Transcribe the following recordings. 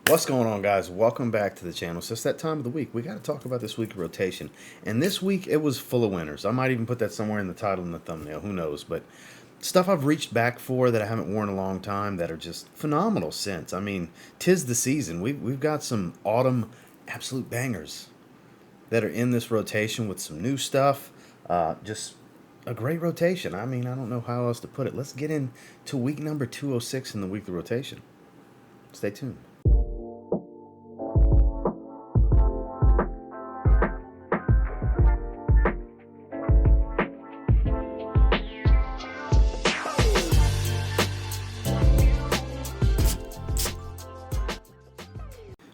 What's going on, guys? Welcome back to the channel. So it's that time of the week. We got to talk about this week's rotation. And this week, it was full of winners. I might even put that somewhere in the title and the thumbnail. Who knows? But stuff I've reached back for that I haven't worn in a long time that are just phenomenal scents. I mean, 'tis the season. We've got some autumn absolute bangers that are in this rotation with some new stuff. Just a great rotation. I mean, I don't know how else to put it. Let's get into week number 206 in the weekly rotation. Stay tuned.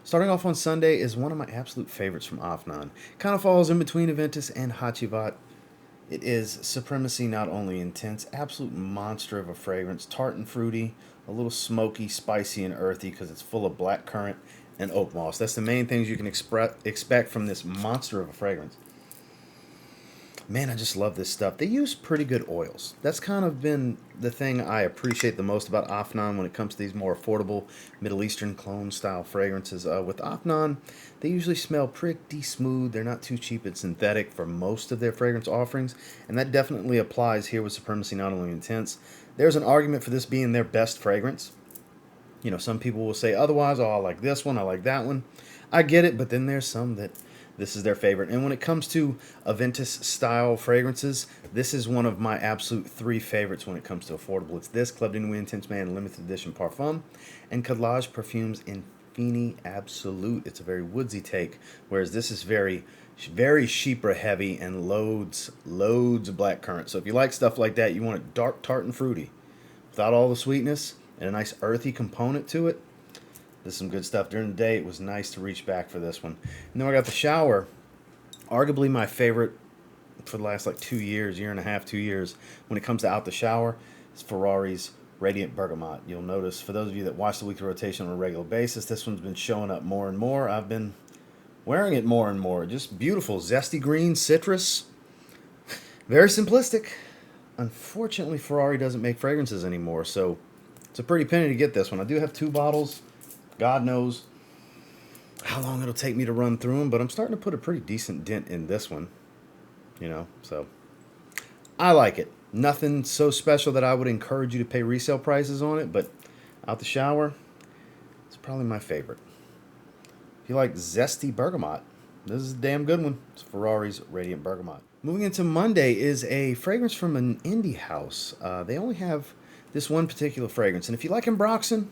Starting off on Sunday is one of my absolute favorites from Afnan. Kind of falls in between Aventus and Hachivat. It is Supremacy Not Only Intense, absolute monster of a fragrance, tart and fruity, a little smoky, spicy, and earthy because it's full of black currant and oak moss. That's the main things you can expect from this monster of a fragrance. Man, I just love this stuff. They use pretty good oils. That's kind of been the thing I appreciate the most about Afnan when it comes to these more affordable Middle Eastern clone style fragrances. With Afnan, they usually smell pretty smooth. They're not too cheap and synthetic for most of their fragrance offerings, and that definitely applies here with Supremacy Not Only Intense. There's an argument for this being their best fragrance. You know, some people will say otherwise. Oh, I like this one, I like that one. I get it, but then there's some that this is their favorite. And when it comes to Aventus style fragrances, this is one of my absolute three favorites when it comes to affordable. It's this, Club de Nuit Intense Man Limited Edition Parfum, and Colognes Perfumes Infini Absolute. It's a very woodsy take, whereas this is very chypre heavy and loads of black currant. So if you like stuff like that, you want it dark, tart, and fruity without all the sweetness and a nice earthy component to it. This is some good stuff. During the day, it was nice to reach back for this one. And then I got the shower. Arguably my favorite for the last like 2 years, year and a half, 2 years, when it comes to out the shower, is Ferrari's Radiant Bergamot. You'll notice, for those of you that watch the weekly rotation on a regular basis, this one's been showing up more and more. I've been wearing it more and more. Just beautiful. Zesty green, citrus. Very simplistic. Unfortunately, Ferrari doesn't make fragrances anymore, so it's a pretty penny to get this one. I do have 2 bottles. God knows how long it'll take me to run through them, but I'm starting to put a pretty decent dent in this one, you know, so I like it. Nothing so special that I would encourage you to pay resale prices on it, but out the shower, it's probably my favorite. If you like zesty bergamot, this is a damn good one. It's Ferrari's Radiant Bergamot. Moving into Monday is a fragrance from an indie house. They only have this one particular fragrance, and if you like Ambroxan,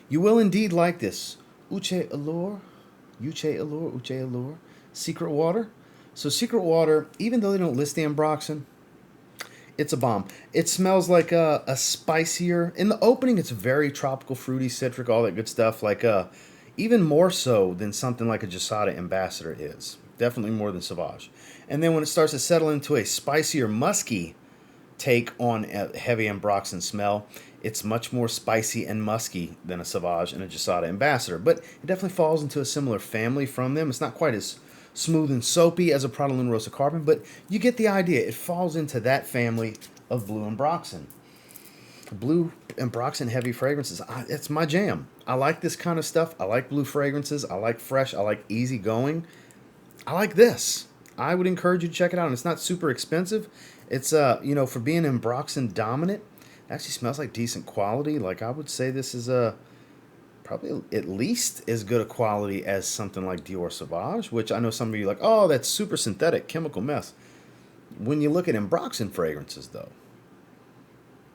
you will indeed like this. Uche Allure, Secret Water. So Secret Water, even though they don't list the Ambroxan, it's a bomb. It smells like a spicier, in the opening it's very tropical, fruity, citric, all that good stuff. Like even more so than something like a Giussata Ambassador is. Definitely more than Sauvage. And then when it starts to settle into a spicier, musky take on a heavy Ambroxan smell, it's much more spicy and musky than a Sauvage and a Giussata Ambassador, but it definitely falls into a similar family from them. It's not quite as smooth and soapy as a Prada Luna Rosa Carbon, but you get the idea. It falls into that family of blue Ambroxan. Blue Ambroxan heavy fragrances, it's my jam. I like this kind of stuff. I like blue fragrances. I like fresh. I like easy going. I like this. I would encourage you to check it out. And it's not super expensive. It's, you know, for being Ambroxan dominant, it actually smells like decent quality. Like, I would say this is probably at least as good a quality as something like Dior Sauvage, which I know some of you are like, oh, that's super synthetic, chemical mess. When you look at Ambroxan fragrances, though,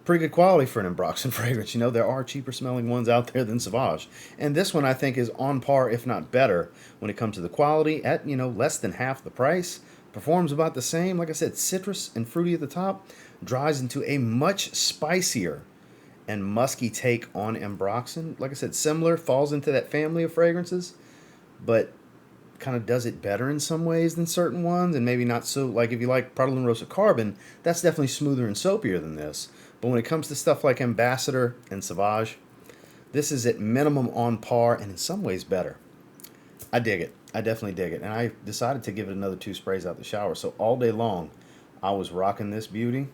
pretty good quality for an Ambroxan fragrance. You know, there are cheaper smelling ones out there than Sauvage. And this one, I think, is on par, if not better, when it comes to the quality at, you know, less than half the price. Performs about the same. Like I said, citrus and fruity at the top, dries into a much spicier and musky take on Ambroxan. Like I said, similar, falls into that family of fragrances, but kind of does it better in some ways than certain ones, and maybe not so. Like if you like Prada Luna Rosa Carbon, that's definitely smoother and soapier than this. But when it comes to stuff like Ambassador and Sauvage, this is at minimum on par and in some ways better. I dig it. I definitely dig it. And I decided to give it another 2 sprays out the shower. So all day long, I was rocking this beauty.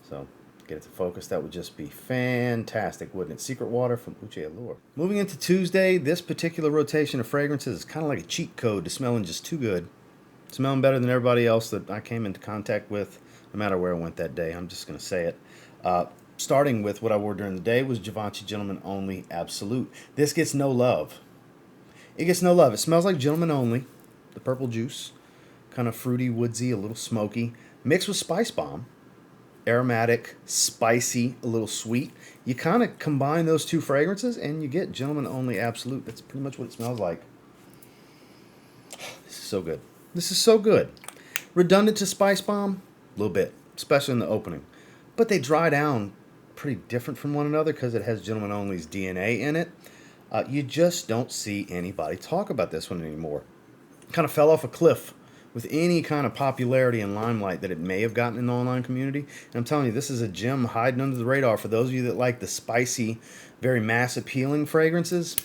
So Get it to focus. That would just be fantastic, wouldn't it? Secret Water from Uche Allure. Moving into Tuesday, this particular rotation of fragrances is kind of like a cheat code to smelling just too good. Smelling better than everybody else that I came into contact with, no matter where I went that day. I'm just going to say it. Starting with what I wore during the day was Givenchy Gentleman Only Absolute. This gets no love. It gets no love. It smells like Gentleman Only, the purple juice, kind of fruity, woodsy, a little smoky, mixed with Spice Bomb. Aromatic, spicy, a little sweet. You kind of combine those two fragrances and you get Gentleman Only Absolute. That's pretty much what it smells like. This is so good. This is so good. Redundant to Spice Bomb? A little bit, especially in the opening. But they dry down pretty different from one another because it has Gentleman Only's DNA in it. You just don't see anybody talk about this one anymore. Kind of fell off a cliff with any kind of popularity and limelight that it may have gotten in the online community. And I'm telling you, this is a gem hiding under the radar for those of you that like the spicy, very mass appealing fragrances.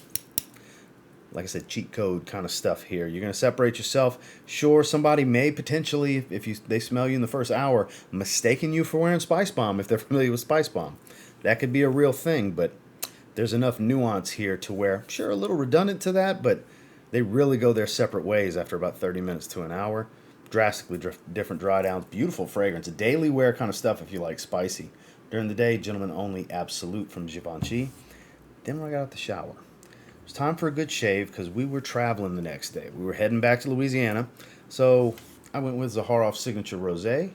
Like I said, cheat code kind of stuff here. You're going to separate yourself. Sure, somebody may potentially, if they smell you in the first hour, mistaken you for wearing Spice Bomb if they're familiar with Spice Bomb. That could be a real thing, but there's enough nuance here to where, sure, a little redundant to that, but they really go their separate ways after about 30 minutes to an hour. Drastically different dry downs. Beautiful fragrance. A daily wear kind of stuff if you like spicy. During the day, Gentleman Only Absolute from Givenchy. Then when I got out the shower, it was time for a good shave because we were traveling the next day. We were heading back to Louisiana. So I went with Zaharoff Signature Rosé,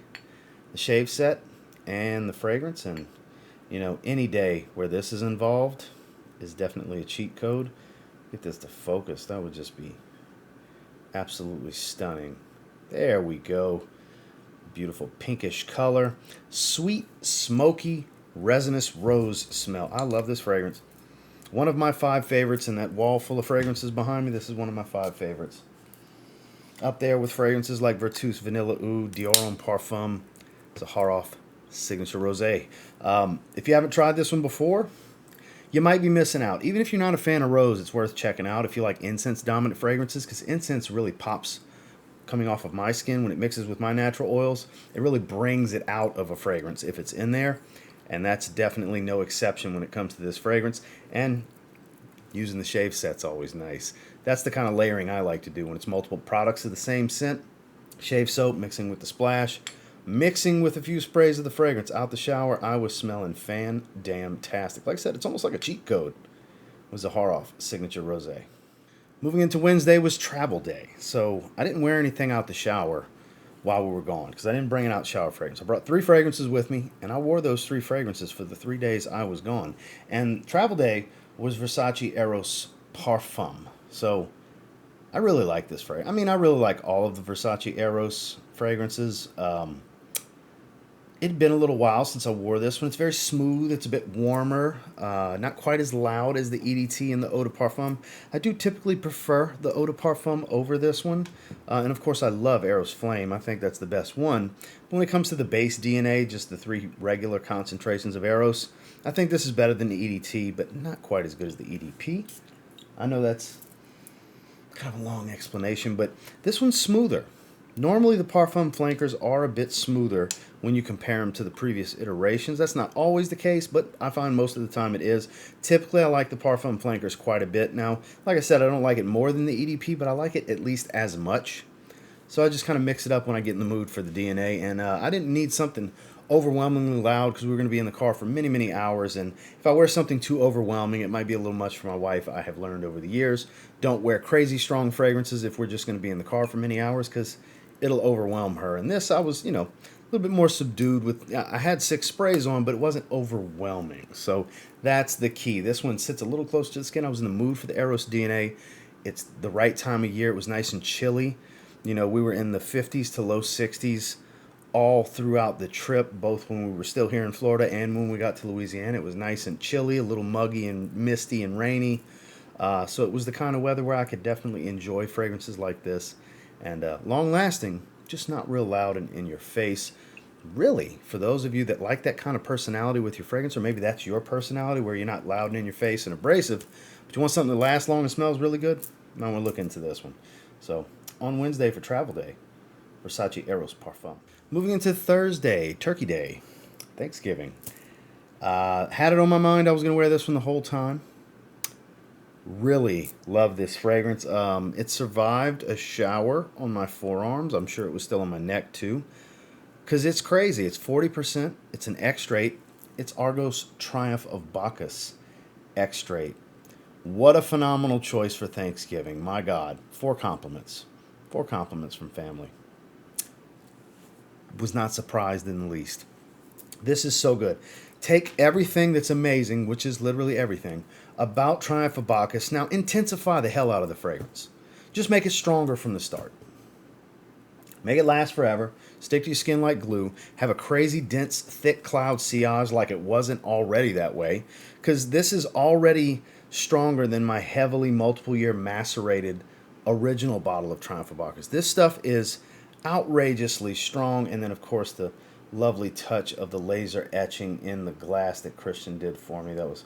the shave set, and the fragrance. And, you know, any day where this is involved is definitely a cheat code. Get this to focus. That would just be absolutely stunning. There we go. Beautiful pinkish color. Sweet, smoky, resinous rose smell. I love this fragrance. One of my 5 favorites in that wall full of fragrances behind me. This is one of my 5 favorites. Up there with fragrances like Versace Vanilla Oud, Dior Homme Parfum, Zaharoff Signature Rosé. If you haven't tried this one before, you might be missing out. Even if you're not a fan of rose, it's worth checking out if you like incense-dominant fragrances, because incense really pops coming off of my skin when it mixes with my natural oils. It really brings it out of a fragrance if it's in there, and that's definitely no exception when it comes to this fragrance. And using the shave set's always nice. That's the kind of layering I like to do when it's multiple products of the same scent. Shave soap mixing with the splash, mixing with a few sprays of the fragrance out the shower. I was smelling fan-damn-tastic. Like I said, it's almost like a cheat code. It was a Zaharoff Signature Rosé. Moving into Wednesday was travel day. So I didn't wear anything out the shower while we were gone because I didn't bring an out shower fragrance. I brought 3 fragrances with me, and I wore those 3 fragrances for the 3 days I was gone. And travel day was Versace Eros Parfum. So I really like this fragrance. I mean, I really like all of the Versace Eros fragrances. It had been a little while since I wore this one. It's very smooth. It's a bit warmer. Not quite as loud as the EDT and the Eau de Parfum. I do typically prefer the Eau de Parfum over this one. And of course, I love Eros Flame. I think that's the best one. But when it comes to the base DNA, just the 3 regular concentrations of Eros, I think this is better than the EDT, but not quite as good as the EDP. I know that's kind of a long explanation, but this one's smoother. Normally, the Parfum flankers are a bit smoother when you compare them to the previous iterations. That's not always the case, but I find most of the time it is. Typically, I like the Parfum flankers quite a bit. Now, like I said, I don't like it more than the EDP, but I like it at least as much. So I just kind of mix it up when I get in the mood for the DNA, and I didn't need something overwhelmingly loud because we were going to be in the car for many, many hours, and if I wear something too overwhelming, it might be a little much for my wife. I have learned over the years, don't wear crazy strong fragrances if we're just going to be in the car for many hours because it'll overwhelm her. And this, I was, a little bit more subdued with, I had 6 sprays on, but it wasn't overwhelming. So that's the key. This one sits a little close to the skin. I was in the mood for the Eros DNA. It's the right time of year. It was nice and chilly. We were in the 50s to low 60s all throughout the trip, both when we were still here in Florida and when we got to Louisiana. It was nice and chilly, a little muggy and misty and rainy. So it was the kind of weather where I could definitely enjoy fragrances like this. And long-lasting, just not real loud and in your face. Really, for those of you that like that kind of personality with your fragrance, or maybe that's your personality where you're not loud and in your face and abrasive, but you want something that lasts long and smells really good, I want to look into this one. So, on Wednesday for travel day, Versace Eros Parfum. Moving into Thursday, Turkey Day, Thanksgiving. Had it on my mind I was going to wear this one the whole time. Really love this fragrance. It survived a shower on my forearms. I'm sure it was still on my neck too. Because it's crazy. It's 40%. It's an Extrait. It's Argos Triumph of Bacchus Extrait. What a phenomenal choice for Thanksgiving. My God. 4 compliments. 4 compliments from family. Was not surprised in the least. This is so good. Take everything that's amazing, which is literally everything, about Triumph of Bacchus. Now intensify the hell out of the fragrance. Just make it stronger from the start. Make it last forever. Stick to your skin like glue. Have a crazy, dense, thick cloud sillage like it wasn't already that way. Because this is already stronger than my heavily multiple year macerated original bottle of Triumph of Bacchus. This stuff is outrageously strong. And then, of course, the lovely touch of the laser etching in the glass that Christian did for me. That was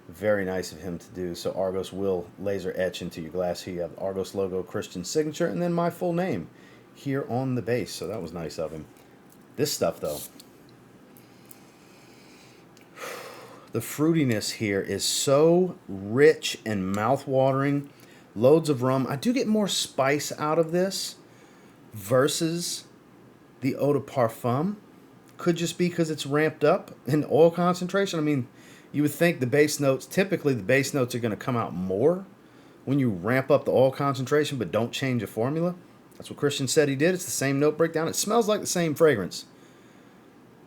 very nice of him to do. So Argos will laser etch into your glass. Here you have the Argos logo, Christian signature, and then my full name here on the base. So that was nice of him. This stuff, though, the fruitiness here is so rich and mouth-watering. Loads of rum. I do get more spice out of this versus the eau de parfum. Could just be because it's ramped up in oil concentration. I mean, you would think the base notes, typically the base notes are going to come out more when you ramp up the oil concentration, but don't change the formula. That's what Christian said he did. It's the same note breakdown. It smells like the same fragrance.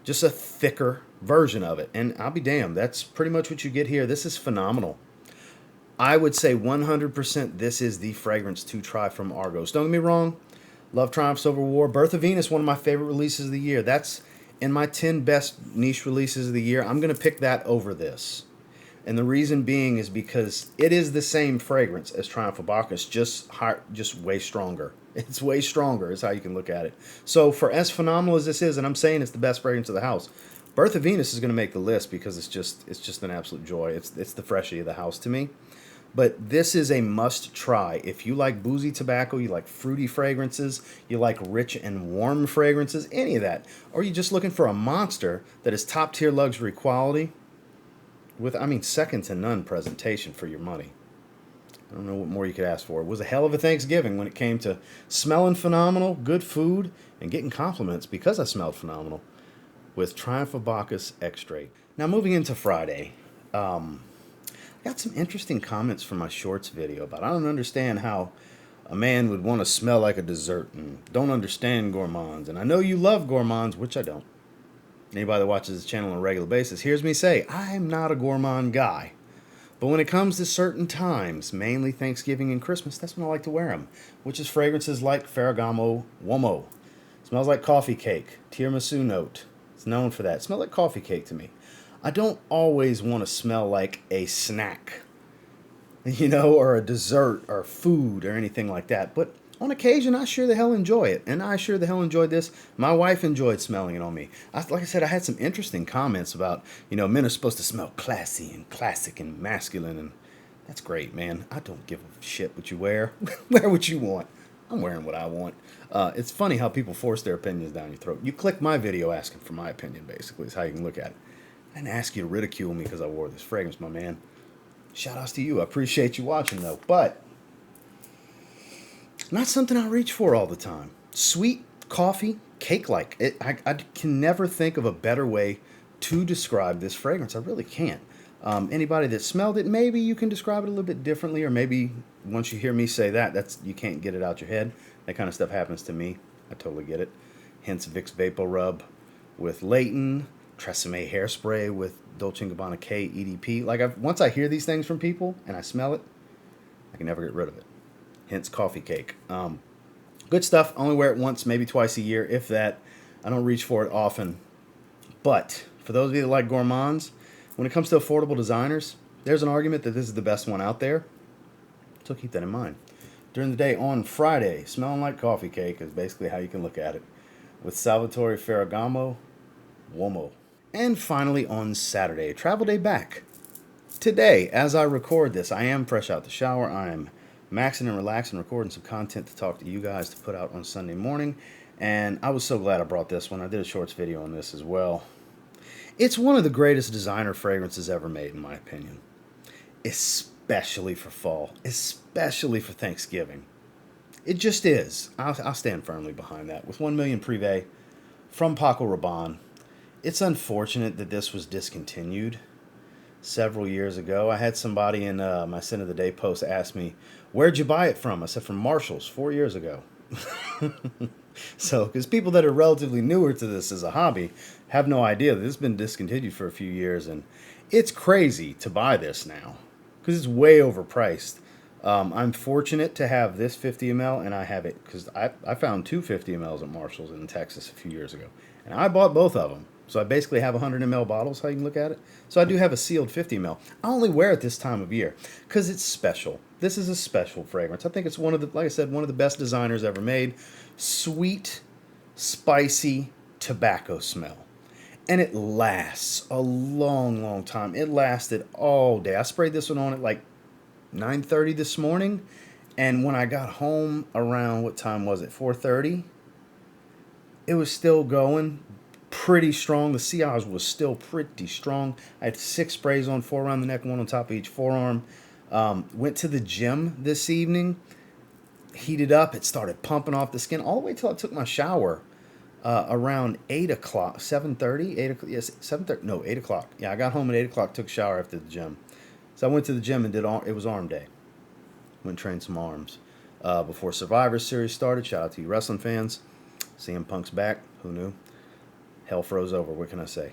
Just a thicker version of it. And I'll be damned, that's pretty much what you get here. This is phenomenal. I would say 100% this is the fragrance to try from Argos. Don't get me wrong. Love Triumph Silver War. Birth of Venus, one of my favorite releases of the year. That's in my 10 best niche releases of the year. I'm going to pick that over this. And the reason being is because it is the same fragrance as Triumph of Bacchus, just way stronger. It's way stronger is how you can look at it. So for as phenomenal as this is, and I'm saying it's the best fragrance of the house, Birth of Venus is going to make the list because it's just an absolute joy. It's the freshie of the house to me. But this is a must try. If you like boozy tobacco, you like fruity fragrances, you like rich and warm fragrances, any of that, or you're just looking for a monster that is top tier luxury quality with, I mean, second to none presentation for your money. I don't know what more you could ask for. It was a hell of a Thanksgiving when it came to smelling phenomenal, good food, and getting compliments because I smelled phenomenal with Triumph of Bacchus Extrait. Now moving into Friday, got some interesting comments from my shorts video about I don't understand how a man would want to smell like a dessert and don't understand gourmands. And I know you love gourmands, which I don't. Anybody that watches this channel on a regular basis hears me say I'm not a gourmand guy. But when it comes to certain times, mainly Thanksgiving and Christmas, that's when I like to wear them, which is fragrances like Ferragamo Uomo. Smells like coffee cake, tiramisu note. It's known for that. It smells like coffee cake to me. I don't always want to smell like a snack, or a dessert or food or anything like that. But on occasion, I sure the hell enjoy it. And I sure the hell enjoyed this. My wife enjoyed smelling it on me. Like I said, I had some interesting comments about, men are supposed to smell classy and classic and masculine. And that's great, man. I don't give a shit what you wear. Wear what you want. I'm wearing what I want. It's funny how people force their opinions down your throat. You click my video asking for my opinion, basically, is how you can look at it. I didn't ask you to ridicule me because I wore this fragrance, my man. Shout outs to you. I appreciate you watching, though. But not something I reach for all the time. Sweet coffee, cake-like. I can never think of a better way to describe this fragrance. I really can't. Anybody that smelled it, maybe you can describe it a little bit differently, or maybe once you hear me say that, you can't get it out your head. That kind of stuff happens to me. I totally get it. Hence Vicks Vapor Rub with Layton, Tresemme hairspray with Dolce & Gabbana K EDP. Once I hear these things from people and I smell it, I can never get rid of it. Hence coffee cake. Good stuff. Only wear it once, maybe twice a year, if that. I don't reach for it often. But for those of you that like gourmands, when it comes to affordable designers, there's an argument that this is the best one out there. So keep that in mind. During the day on Friday, smelling like coffee cake is basically how you can look at it. With Salvatore Ferragamo, Uomo. And finally on Saturday, travel day back. Today, as I record this, I am fresh out the shower. I am maxing and relaxing, recording some content to talk to you guys to put out on Sunday morning. And I was so glad I brought this one. I did a shorts video on this as well. It's one of the greatest designer fragrances ever made, in my opinion. Especially for fall. Especially for Thanksgiving. It just is. I'll stand firmly behind that. With 1 million Prive from Paco Rabanne. It's unfortunate that this was discontinued several years ago. I had somebody in my Scent of the Day post ask me, where'd you buy it from? I said, from Marshall's 4 years ago. So, because people that are relatively newer to this as a hobby have no idea that this has been discontinued for a few years, and it's crazy to buy this now because it's way overpriced. I'm fortunate to have this 50 ml, and I have it because I found two 50 mls at Marshall's in Texas a few years ago, and I bought both of them. So I basically have 100 ml bottles, how you can look at it. So I do have a sealed 50 ml. I only wear it this time of year because it's special. This is a special fragrance. I think it's one of the, like I said, one of the best designers ever made. Sweet, spicy tobacco smell. And it lasts a long, long time. It lasted all day. I sprayed this one on at like 9:30 this morning. And when I got home around, what time was it? 4:30? It was still going pretty strong. The sillage was still pretty strong. I had 6 sprays on, 4 around the neck, 1 on top of each forearm. Went to the gym this evening, heated up. It started pumping off the skin all the way till I took my shower around 8 o'clock, 7:30, 8 o'clock, yes, 7:30, no, 8 o'clock. Yeah, I got home at 8 o'clock, took a shower after the gym. So I went to the gym and it was arm day. Went and trained some arms. Before Survivor Series started, shout out to you wrestling fans. CM Punk's back, who knew? Hell froze over, what can I say?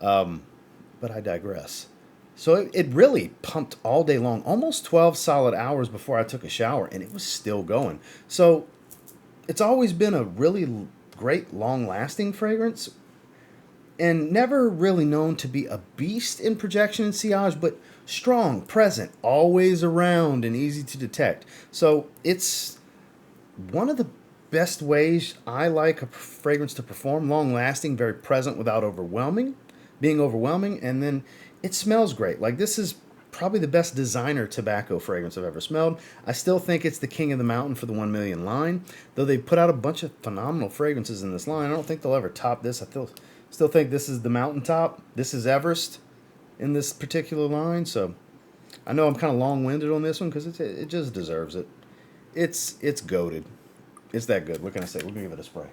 But I digress. So it really pumped all day long, almost 12 solid hours before I took a shower, and it was still going. So it's always been a really great, long-lasting fragrance, and never really known to be a beast in projection and sillage, but strong, present, always around, and easy to detect. So it's one of the best ways I like a fragrance to perform, long-lasting, very present without being overwhelming, and then it smells great. Like, this is probably the best designer tobacco fragrance I've ever smelled. I still think it's the king of the mountain for the 1 million line, though they put out a bunch of phenomenal fragrances in this line. I don't think they'll ever top this. I still think this is the mountaintop. This is Everest in this particular line, so I know I'm kind of long-winded on this one because it just deserves it. It's goated. It's that good. What can I say? We're going to give it a spray.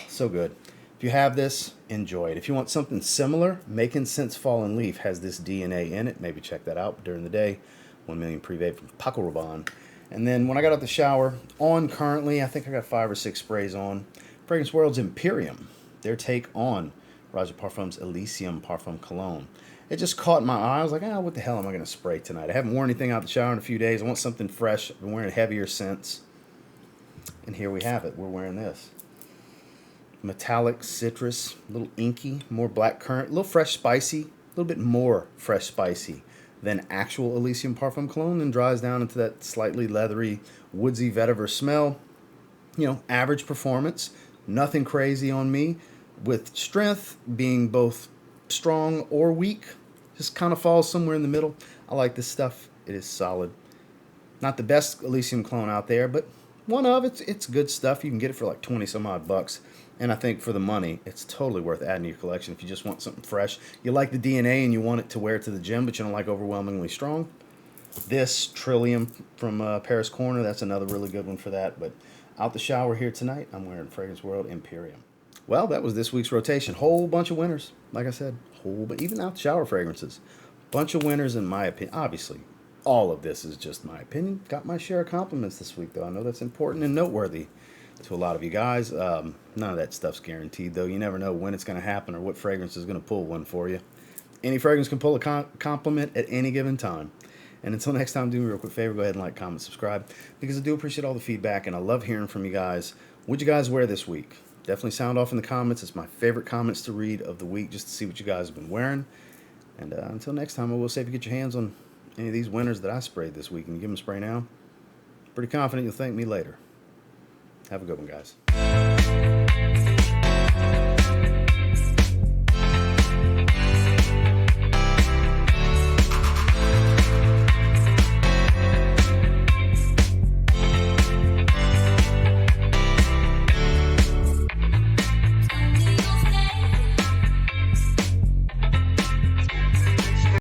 So good. If you have this, enjoy it. If you want something similar, Making Sense Fallen Leaf has this DNA in it. Maybe check that out during the day. 1 million Prive from Paco Rabanne. And then when I got out the shower, on currently, I think I got 5 or 6 sprays on. Fragrance World's Imperium. Their take on Roger Parfum's Elysium Parfum Cologne. It just caught my eye. I was like, what the hell am I going to spray tonight? I haven't worn anything out the shower in a few days. I want something fresh. I've been wearing heavier scents. And here we have it. We're wearing this. Metallic citrus, a little inky, more black currant, a little fresh spicy, a little bit more fresh spicy than actual Elysium Parfum Cologne, and dries down into that slightly leathery, woodsy vetiver smell. You know, average performance, nothing crazy on me, with strength being both strong or weak, just kind of falls somewhere in the middle. I like this stuff. It is solid. Not the best Elysium clone out there, but one of it's good stuff. You can get it for like 20 some odd bucks. And I think for the money, it's totally worth adding to your collection if you just want something fresh. You like the DNA and you want it to wear it to the gym, but you don't like overwhelmingly strong. This Trillium from Paris Corner, that's another really good one for that. But out the shower here tonight, I'm wearing Fragrance World Imperium. Well, that was this week's rotation. Whole bunch of winners, like I said. But even out the shower fragrances. Bunch of winners in my opinion. Obviously, all of this is just my opinion. Got my share of compliments this week, though. I know that's important and noteworthy to a lot of you guys. None of that stuff's guaranteed, though. You never know when it's going to happen or what fragrance is going to pull one for you. Any fragrance can pull a compliment at any given time. And until next time, do me a real quick favor. Go ahead and like, comment, subscribe, because I do appreciate all the feedback, and I love hearing from you guys. What'd you guys wear this week? Definitely sound off in the comments. It's my favorite comments to read of the week, just to see what you guys have been wearing. And until next time, I will say if you get your hands on any of these winners that I sprayed this week and you give them a spray now, pretty confident you'll thank me later. Have a good one, guys.